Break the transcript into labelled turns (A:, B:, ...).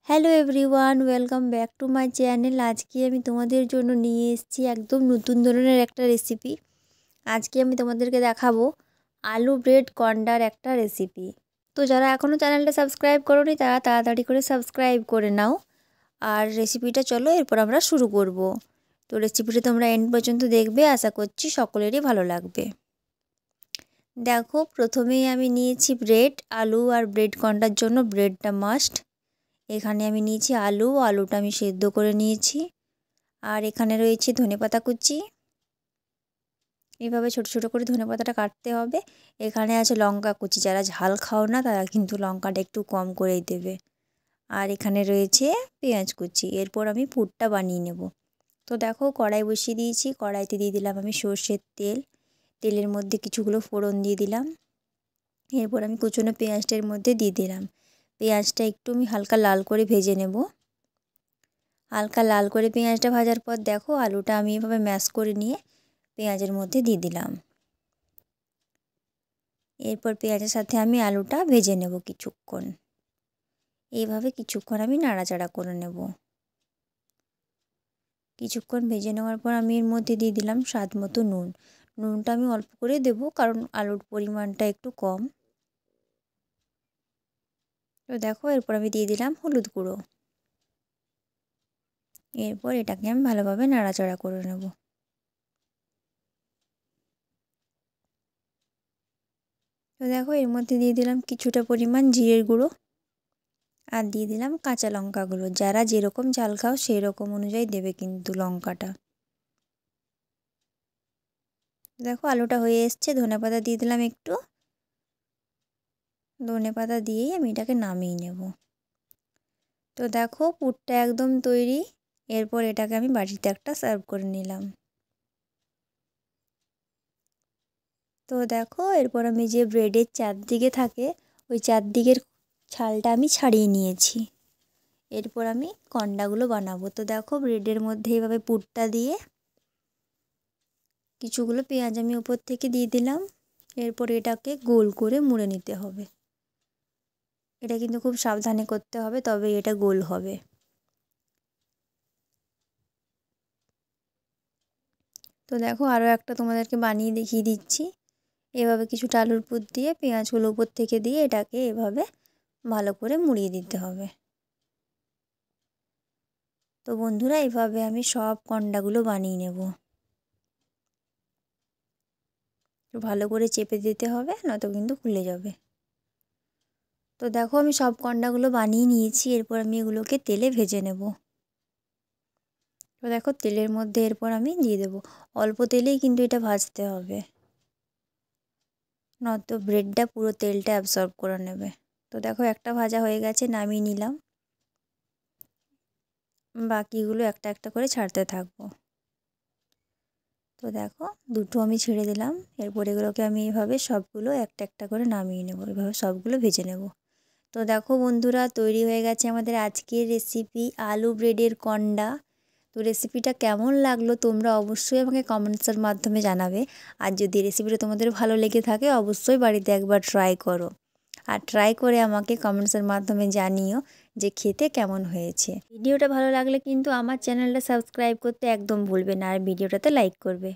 A: Hello everyone, welcome back to my channel. আজকে আমি তোমাদের জন্য নিয়ে এসেছি একদম নতুন ধরনের একটা রেসিপি। আজকে আমি তোমাদেরকে দেখাবো আলু ব্রেড কর্নার একটা রেসিপি। তো যারা এখনও চ্যানেলটা সাবস্ক্রাইব করোনি তারা তাড়াতাড়ি করে সাবস্ক্রাইব করে নাও। আর রেসিপিটা চলো এরপর আমরা শুরু করব। তো রেসিপিটা তোমরা এন্ড পর্যন্ত দেখবে, আশা করছি সকলেরই ভালো লাগবে। দেখো, প্রথমেই আমি নিয়েছি ব্রেড। আলু আর ব্রেড কর্নার জন্য ব্রেডটা মাস্ট। এখানে আমি নিয়েছি আলুটা আমি সেদ্ধ করে নিয়েছি। আর এখানে রয়েছে ধনেপাতা কুচি। এভাবে ছোট ছোট করে ধনেপাতাটা কাটতে হবে। এখানে আছে লঙ্কা কুচি, যারা ঝাল খাও না তারা কিন্তু লঙ্কাটা একটু কম করেই দেবে। আর এখানে রয়েছে পেঁয়াজ কুচি। এরপর আমি পুরটা বানিয়ে নেব। তো দেখো, কড়াই বসিয়ে দিয়েছি। কড়াইতে দিয়ে দিলাম আমি সর্ষের তেল। তেলের মধ্যে কিছুগুলো ফোড়ন দিয়ে দিলাম। এরপর আমি কুচনো পেঁয়াজটার মধ্যে দিয়ে দিলাম। পেঁয়াজটা একটু আমি হালকা লাল করে ভেজে নেব। হালকা লাল করে পেঁয়াজটা ভাজার পর দেখো, আলুটা আমি এভাবে ম্যাশ করে নিয়ে পেঁয়াজের মধ্যে দিয়ে দিলাম। এরপর পেঁয়াজের সাথে আমি আলুটা ভেজে নেব কিছুক্ষণ। এইভাবে কিছুক্ষণ আমি নাড়াচাড়া করে নেব। কিছুক্ষণ ভেজে নেওয়ার পর আমি এর মধ্যে দিয়ে দিলাম স্বাদ মতো নুন। নুনটা আমি অল্প করে দেব, কারণ আলুর পরিমাণটা একটু কম। তো দেখো, এরপর আমি দিয়ে দিলাম হলুদ গুঁড়ো। এরপর এটাকে আমি ভালোভাবে নাড়াচাড়া করে নেব। তো দেখো, এর মধ্যে দিয়ে দিলাম কিছুটা পরিমাণ জিরের গুঁড়ো। আর দিয়ে দিলাম কাঁচা লঙ্কাগুলো। যারা যেরকম ঝাল খাও সেই রকম অনুযায়ী দেবে কিন্তু লঙ্কাটা। দেখো, আলুটা হয়ে এসছে। ধনেপাতা দিয়ে দিলাম একটু। ধনেপাতা দিয়েই আমি এটাকে নামিয়ে নেব। তো দেখো, পুরটা একদম তৈরি। এরপর এটাকে আমি বাটিতে একটা সার্ভ করে নিলাম। তো দেখো, এরপর আমি যে ব্রেডের চারদিকে থাকে ওই চারদিকের ছালটা আমি ছাড়িয়ে নিয়েছি। এরপর আমি কর্নারগুলো বানাবো। তো দেখো, ব্রেডের মধ্যে এইভাবে পুরটা দিয়ে কিছুগুলো পেঁয়াজ আমি উপর থেকে দিয়ে দিলাম। এরপর এটাকে গোল করে মুড়ে নিতে হবে। এটা কিন্তু খুব সাবধানে করতে হবে, তবে এটা গোল হবে। তো দেখো, আরও একটা তোমাদেরকে বানিয়ে দেখিয়ে দিচ্ছি। এভাবে কিছুটা আলুর পুর দিয়ে পেঁয়াজগুলো উপর থেকে দিয়ে এটাকে এভাবে ভালো করে মুড়িয়ে দিতে হবে। তো বন্ধুরা, এইভাবে আমি সব কর্নারগুলো বানিয়ে নেব। তো ভালো করে চেপে দিতে হবে, নয়তো কিন্তু খুলে যাবে। তো দেখো, আমি সব কর্নারগুলো বানিয়ে নিয়েছি। এরপর আমি এগুলোকে তেলে ভেজে নেব। তো দেখো, তেলের মধ্যে এরপর আমি দিয়ে দেবো। অল্প তেলেই কিন্তু এটা ভাজতে হবে, নয়তো ব্রেডটা পুরো তেলটা অ্যাবসর্ব করে নেবে। তো দেখো, একটা ভাজা হয়ে গেছে, নামিয়ে নিলাম। বাকিগুলো একটা একটা করে ছাড়তে থাকবো। তো দেখো, দুটো আমি ছেড়ে দিলাম। এরপর এগুলোকে আমি এভাবে সবগুলো একটা একটা করে নামিয়ে নেব। এভাবে সবগুলো ভেজে নেব। তো দেখো বন্ধুরা, তৈরি হয়ে গেছে আমাদের আজকের রেসিপি আলু ব্রেডের কর্নার। তো রেসিপিটা কেমন লাগলো তোমরা অবশ্যই আমাকে কমেন্টসের মাধ্যমে জানাবে। আর যদি রেসিপিটা তোমাদের ভালো লেগে থাকে অবশ্যই বাড়িতে একবার ট্রাই করো। আর ট্রাই করে আমাকে কমেন্টসের মাধ্যমে জানিও যে খেতে কেমন হয়েছে। ভিডিওটা ভালো লাগলে কিন্তু আমার চ্যানেলটা সাবস্ক্রাইব করতে একদম ভুলবে না, আর ভিডিওটাতে লাইক করবে।